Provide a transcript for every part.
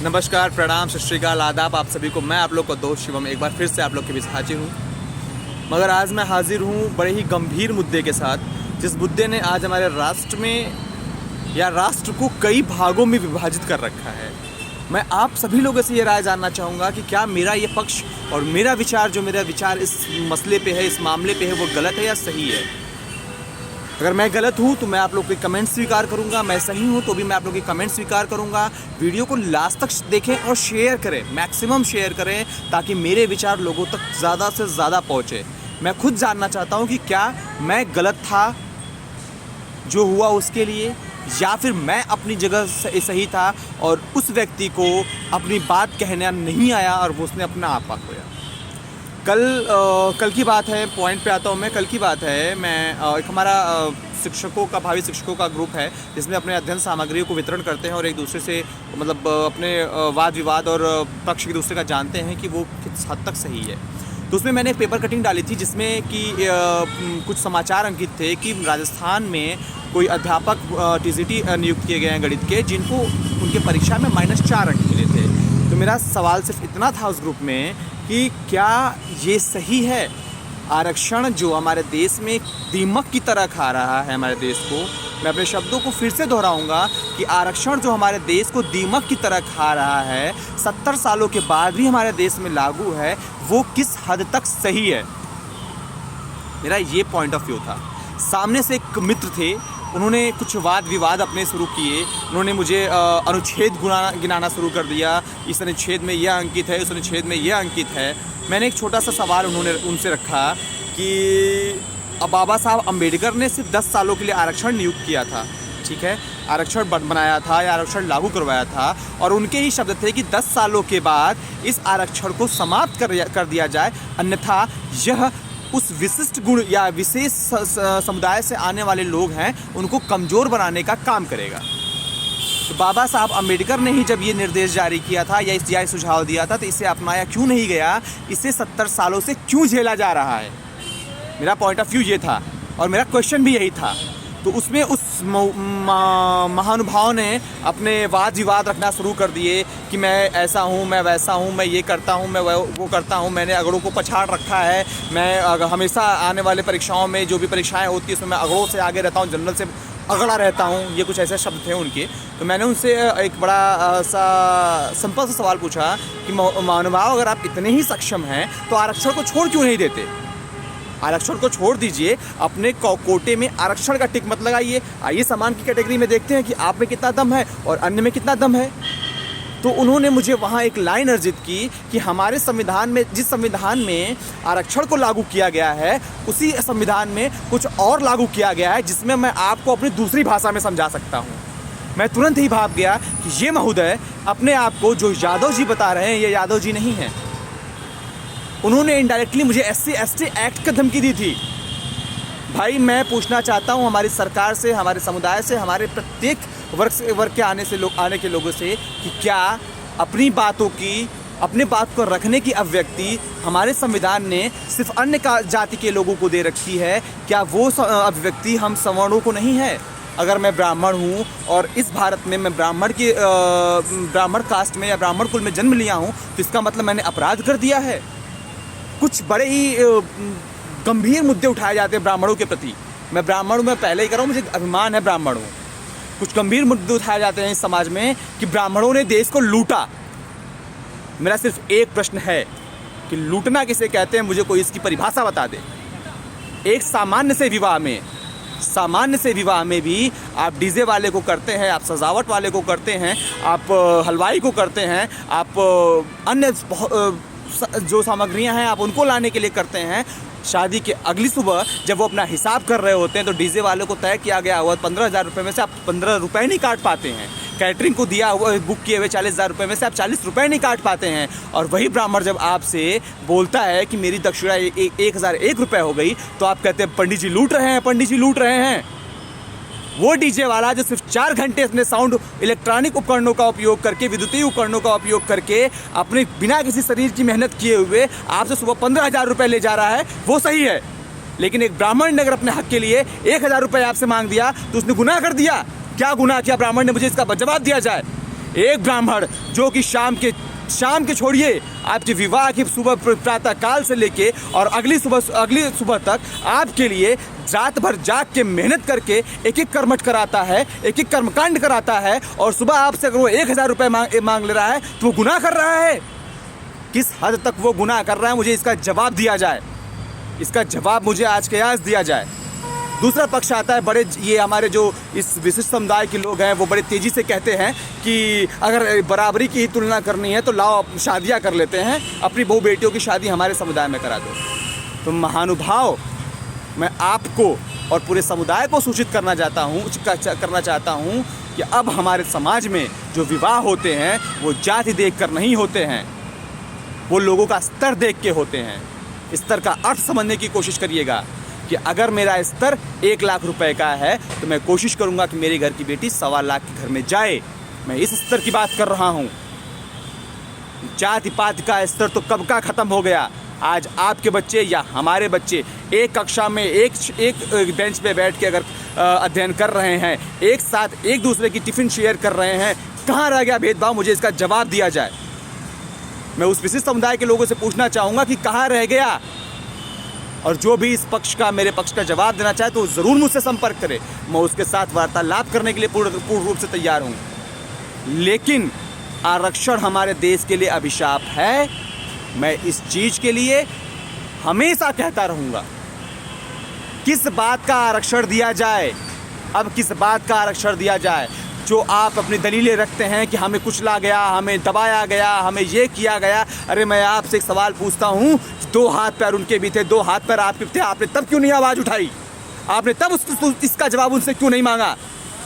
नमस्कार, प्रणाम, सत श्री अकाल, आदाब आप सभी को। मैं आप लोग का दोस्त शिवम एक बार फिर से आप लोग के बीच हाजिर हूँ। मगर आज मैं हाजिर हूँ बड़े ही गंभीर मुद्दे के साथ, जिस मुद्दे ने आज हमारे राष्ट्र में या राष्ट्र को कई भागों में विभाजित कर रखा है। मैं आप सभी लोगों से ये राय जानना चाहूँगा कि क्या मेरा ये पक्ष और मेरा विचार इस मसले पे है, इस मामले पे है, वो गलत है या सही है। अगर मैं गलत हूँ तो मैं आप लोग के कमेंट स्वीकार करूँगा, मैं सही हूँ तो भी मैं आप लोग के कमेंट स्वीकार करूँगा। वीडियो को लास्ट तक देखें और शेयर करें, मैक्सिमम शेयर करें, ताकि मेरे विचार लोगों तक ज़्यादा से ज़्यादा पहुँचे। मैं खुद जानना चाहता हूँ कि क्या मैं गलत था जो हुआ उसके लिए, या फिर मैं अपनी जगह सही था और उस व्यक्ति को अपनी बात कहना नहीं आया और वो उसने अपना आपा खोया। कल की बात है, पॉइंट पे आता हूँ मैं। कल की बात है, मैं एक हमारा भावी शिक्षकों का ग्रुप है, जिसमें अपने अध्ययन सामग्रियों को वितरण करते हैं और एक दूसरे से मतलब अपने वाद विवाद और पक्ष एक दूसरे का जानते हैं कि वो किस हद तक सही है। तो उसमें मैंने एक पेपर कटिंग डाली थी, जिसमें कि कुछ समाचार अंकित थे कि राजस्थान में कोई अध्यापक टीजीटी नियुक्त किए गए हैं गणित के, जिनको उनके परीक्षा में -4 अंक मिले थे। तो मेरा सवाल सिर्फ इतना था उस ग्रुप में कि क्या ये सही है? आरक्षण जो हमारे देश में दीमक की तरह खा रहा है हमारे देश को, मैं अपने शब्दों को फिर से दोहराऊंगा कि आरक्षण जो हमारे देश को दीमक की तरह खा रहा है, 70 सालों के बाद भी हमारे देश में लागू है, वो किस हद तक सही है? मेरा ये पॉइंट ऑफ व्यू था। सामने से एक मित्र थे, उन्होंने कुछ वाद विवाद अपने शुरू किए। उन्होंने मुझे अनुच्छेद गिनाना शुरू कर दिया, इस अनुच्छेद में यह अंकित है, इस अनुच्छेद में यह अंकित है। मैंने एक छोटा सा सवाल उनसे रखा कि अब बाबा साहब अम्बेडकर ने सिर्फ 10 सालों के लिए आरक्षण नियुक्त किया था, ठीक है, आरक्षण बनाया था या आरक्षण लागू करवाया था, और उनके ही शब्द थे कि 10 सालों के बाद इस आरक्षण को समाप्त कर दिया जाए, अन्यथा यह उस विशिष्ट गुण या विशेष समुदाय से आने वाले लोग हैं उनको कमज़ोर बनाने का काम करेगा। तो बाबा साहब अम्बेडकर ने ही जब ये निर्देश जारी किया था या इस सुझाव दिया था, तो इसे अपनाया क्यों नहीं गया? इसे 70 सालों से क्यों झेला जा रहा है? मेरा पॉइंट ऑफ व्यू ये था और मेरा क्वेश्चन भी यही था। तो उसमें उस महानुभाव ने अपने वाद विवाद रखना शुरू कर दिए कि मैं ऐसा हूँ, मैं वैसा हूँ, मैं ये करता हूँ, मैं वो करता हूँ, मैंने अगड़ों को पछाड़ रखा है, मैं हमेशा आने वाले परीक्षाओं में जो भी परीक्षाएं होती है उसमें मैं अगड़ों से आगे रहता हूँ, जनरल से अगड़ा रहता हूँ। ये कुछ ऐसे शब्द थे उनके। तो मैंने उनसे एक बड़ा सा सिंपल सा सवाल पूछा कि महानुभाव, अगर आप इतने ही सक्षम हैं तो आरक्षण को छोड़ क्यों नहीं देते? आरक्षण को छोड़ दीजिए, अपने कोटे में आरक्षण का टिक मत लगाइए। आइए सामान की कैटेगरी में देखते हैं कि आप में कितना दम है और अन्य में कितना दम है। तो उन्होंने मुझे वहाँ एक लाइन अर्जित की कि हमारे संविधान में, जिस संविधान में आरक्षण को लागू किया गया है, उसी संविधान में कुछ और लागू किया गया है जिसमें मैं आपको अपनी दूसरी भाषा में समझा सकता हूँ। मैं तुरंत ही भाग गया कि ये महोदय अपने आप को जो यादव जी बता रहे हैं, ये यादव जी नहीं हैं। उन्होंने इनडायरेक्टली मुझे SC/ST एक्ट की धमकी दी थी। भाई मैं पूछना चाहता हूँ हमारी सरकार से, हमारे समुदाय से, हमारे प्रत्येक वर्ग के आने के लोगों से कि क्या अपनी बात को रखने की अभिव्यक्ति हमारे संविधान ने सिर्फ अन्य जाति के लोगों को दे रखी है? क्या वो अभिव्यक्ति हम सवर्णों को नहीं है? अगर मैं ब्राह्मण हूँ और इस भारत में मैं ब्राह्मण कास्ट में या ब्राह्मण कुल में जन्म लिया हूँ, तो इसका मतलब मैंने अपराध कर दिया है? कुछ बड़े ही गंभीर मुद्दे उठाए जाते हैं ब्राह्मणों के प्रति। मैं ब्राह्मण हूँ, मैं पहले ही कर रहा हूँ, मुझे अभिमान है ब्राह्मण हूँ। कुछ गंभीर मुद्दे उठाए जाते हैं इस समाज में कि ब्राह्मणों ने देश को लूटा। मेरा सिर्फ एक प्रश्न है कि लूटना किसे कहते हैं? मुझे कोई इसकी परिभाषा बता दे। एक सामान्य से विवाह में भी आप डीजे वाले को करते हैं, आप सजावट वाले को करते हैं, आप हलवाई को करते हैं, आप अन्य जो सामग्रियां हैं आप उनको लाने के लिए करते हैं। शादी के अगली सुबह जब वो अपना हिसाब कर रहे होते हैं तो डीजे वाले को तय किया गया हुआ 15,000 रुपये में से आप 15 रुपये नहीं काट पाते हैं। कैटरिंग को दिया हुआ बुक किए हुए 40,000 रुपये में से आप 40 रुपये नहीं काट पाते हैं। और वही ब्राह्मण जब आपसे बोलता है कि मेरी दक्षिणा 1,001 रुपये हो गई, तो आप कहते हैं पंडित जी लूट रहे हैं, पंडित जी लूट रहे हैं। वो डीजे वाला जो सिर्फ 4 घंटे अपने साउंड इलेक्ट्रॉनिक उपकरणों का उपयोग करके, विद्युतीय उपकरणों का उपयोग करके, अपने बिना किसी शरीर की मेहनत किए हुए आपसे सुबह 15,000 रुपये ले जा रहा है, वो सही है। लेकिन एक ब्राह्मण ने अगर अपने हक के लिए 1,000 रुपये आपसे मांग दिया तो उसने गुनाह कर दिया। क्या गुनाह किया ब्राह्मण ने? मुझे इसका जवाब दिया जाए। एक ब्राह्मण जो कि शाम के छोड़िए, आपके विवाह की सुबह प्रातः काल से लेके और अगली सुबह तक आपके लिए रात भर जाग के मेहनत करके एक एक कर्मठ कराता है, एक एक कर्मकांड कराता है, और सुबह आपसे अगर वो 1000 रुपये मांग ले रहा है तो वो गुनाह कर रहा है। किस हद तक वो गुनाह कर रहा है, मुझे इसका जवाब दिया जाए। इसका जवाब मुझे आज के आज दिया जाए। दूसरा पक्ष आता है, बड़े ये हमारे जो इस विशिष्ट समुदाय के लोग हैं वो बड़े तेज़ी से कहते हैं कि अगर बराबरी की ही तुलना करनी है तो लाओ शादियां कर लेते हैं, अपनी बहू बेटियों की शादी हमारे समुदाय में करा दो। तो महानुभाव, मैं आपको और पूरे समुदाय को सूचित करना चाहता हूँ कि अब हमारे समाज में जो विवाह होते हैं वो जाति देख कर नहीं होते हैं, वो लोगों का स्तर देख के होते हैं। स्तर का अर्थ समझने की कोशिश करिएगा कि अगर मेरा स्तर 1 लाख रुपए का है तो मैं कोशिश करूंगा कि मेरे घर की बेटी 1.25 लाख के घर में जाए। मैं इस स्तर की बात कर रहा हूं। जाति पात का स्तर तो कब का खत्म हो गया। आज आपके बच्चे या हमारे बच्चे एक कक्षा में एक बेंच पे बैठ के अगर अध्ययन कर रहे हैं, एक साथ एक दूसरे की टिफ़िन शेयर कर रहे हैं, कहाँ रह गया भेदभाव? मुझे इसका जवाब दिया जाए। मैं उस विशिष्ट समुदाय के लोगों से पूछना चाहूँगा कि कहाँ रह गया। और जो भी इस पक्ष का, मेरे पक्ष का जवाब देना चाहे तो ज़रूर मुझसे संपर्क करे। मैं उसके साथ वार्तालाप करने के लिए पूर्ण रूप से तैयार हूँ। लेकिन आरक्षण हमारे देश के लिए अभिशाप है। मैं इस चीज़ के लिए हमेशा कहता रहूँगा। किस बात का आरक्षण दिया जाए? अब किस बात का आरक्षण दिया जाए? जो आप अपनी दलीलें रखते हैं कि हमें कुचला गया, हमें दबाया गया, हमें ये किया गया। अरे मैं आपसे एक सवाल पूछता हूँ, 2 हाथ पैर उनके भी थे, 2 हाथ पैर आपके थे, आपने तब क्यों नहीं आवाज़ उठाई? आपने तब इसका जवाब उनसे क्यों नहीं मांगा?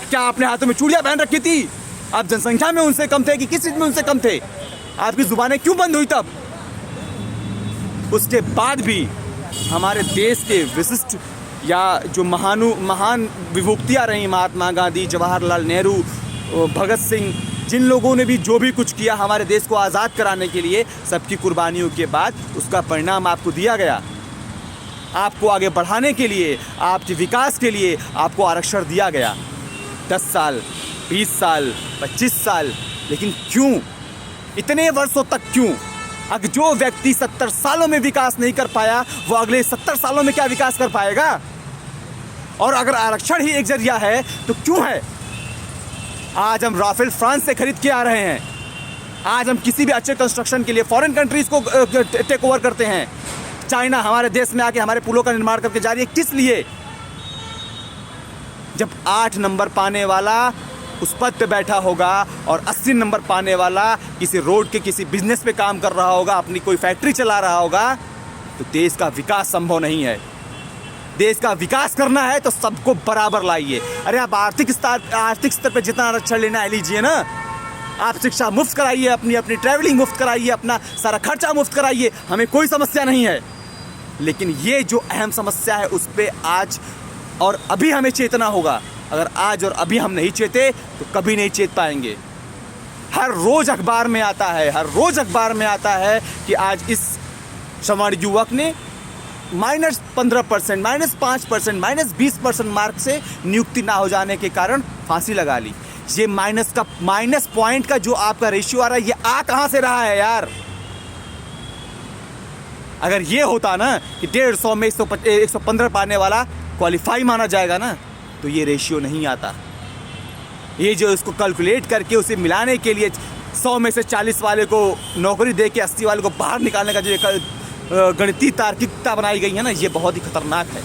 क्या आपने हाथों में चूड़ियाँ पहन रखी थी? आप जनसंख्या में उनसे कम थे कि किस चीज़ में उनसे कम थे? आपकी ज़ुबानें क्यों बंद हुई तब? उसके बाद भी हमारे देश के विशिष्ट या जो महान विभूतियाँ रहीं, महात्मा गांधी, जवाहरलाल नेहरू, भगत सिंह, जिन लोगों ने भी जो भी कुछ किया हमारे देश को आज़ाद कराने के लिए, सबकी कुर्बानियों के बाद उसका परिणाम आपको दिया गया। आपको आगे बढ़ाने के लिए, आपके विकास के लिए आपको आरक्षण दिया गया। 10 साल, 20 साल, 25 साल, लेकिन क्यों इतने वर्षों तक क्यों? अगर जो व्यक्ति 70 सालों में विकास नहीं कर पाया, वो अगले 70 सालों में क्या विकास कर पाएगा? और अगर आरक्षण ही एक जरिया है तो क्यों है? आज हम राफेल फ्रांस से खरीद के आ रहे हैं। आज हम किसी भी अच्छे कंस्ट्रक्शन के लिए फॉरेन कंट्रीज़ को टेक ओवर करते हैं। चाइना हमारे देश में आके हमारे पुलों का निर्माण करके जा रही है। किस लिए? जब 8 नंबर पाने वाला उस पद पे बैठा होगा और 80 नंबर पाने वाला किसी रोड के किसी बिजनेस पे काम कर रहा होगा, अपनी कोई फैक्ट्री चला रहा होगा, तो देश का विकास संभव नहीं है। देश का विकास करना है तो सबको बराबर लाइए। अरे आप आर्थिक स्तर पे जितना आरक्षण लेना है लीजिए ना। आप शिक्षा मुफ्त कराइए, अपनी ट्रैवलिंग मुफ्त कराइए, अपना सारा खर्चा मुफ्त कराइए, हमें कोई समस्या नहीं है। लेकिन ये जो अहम समस्या है उस पर आज और अभी हमें चेतना होगा। अगर आज और अभी हम नहीं चेते तो कभी नहीं चेत पाएंगे। हर रोज़ अखबार में आता है कि आज इस सवर्ण युवक ने -15%, -5%, -20% मार्क से नियुक्ति ना हो जाने के कारण फांसी लगा ली। ये माइनस पॉइंट का जो आपका रेशियो आ रहा है, ये आ कहाँ से रहा है यार? अगर ये होता ना कि 150 में 115 पाने वाला क्वालिफाई माना जाएगा ना, तो ये रेशियो नहीं आता। ये जो इसको कैलकुलेट करके उसे मिलाने के लिए 100 में से 40 वाले को नौकरी दे के 80 वाले को बाहर निकालने का जो गणितीय तार्किकता बनाई गई है ना, ये बहुत ही खतरनाक है।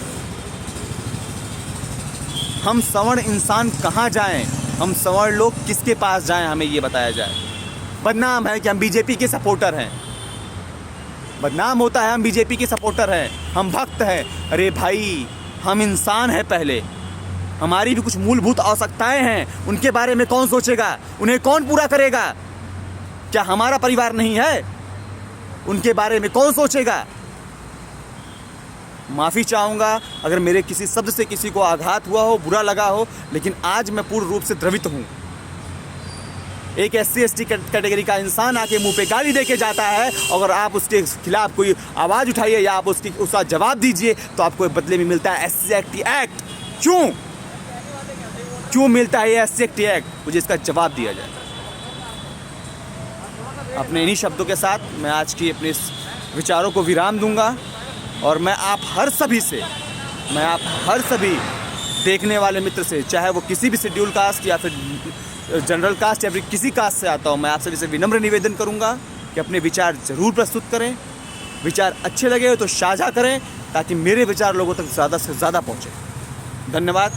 हम सवर्ण इंसान कहाँ जाएं? हम सवर्ण लोग किसके पास जाएं? हमें ये बताया जाए। बदनाम है कि हम बीजेपी के सपोर्टर हैं, बदनाम होता है हम बीजेपी के सपोर्टर हैं, हम भक्त हैं। अरे भाई, हम इंसान हैं पहले, हमारी भी कुछ मूलभूत आवश्यकताएं हैं। उनके बारे में कौन सोचेगा? उन्हें कौन पूरा करेगा? क्या हमारा परिवार नहीं है? उनके बारे में कौन सोचेगा? माफ़ी चाहूँगा अगर मेरे किसी शब्द से किसी को आघात हुआ हो, बुरा लगा हो, लेकिन आज मैं पूर्ण रूप से द्रवित हूँ। एक SC/ST कैटेगरी का इंसान आके मुंह पे गाली दे के जाता है, अगर आप उसके खिलाफ कोई आवाज़ उठाइए या आप उसका जवाब दीजिए तो आपको बदले में मिलता है SC/ST एक्ट। क्यों मिलता है ये SC/ST एक्ट? मुझे इसका जवाब दिया जाए। अपने इन्हीं शब्दों के साथ मैं आज की अपने इस विचारों को विराम दूंगा और मैं आप हर सभी देखने वाले मित्र से, चाहे वो किसी भी शेड्यूल कास्ट या फिर जनरल कास्ट या फिर किसी कास्ट से आता हो, मैं आप सभी से विनम्र निवेदन करूंगा कि अपने विचार ज़रूर प्रस्तुत करें। विचार अच्छे लगे तो साझा करें ताकि मेरे विचार लोगों तक ज़्यादा से ज़्यादा पहुँचे। धन्यवाद।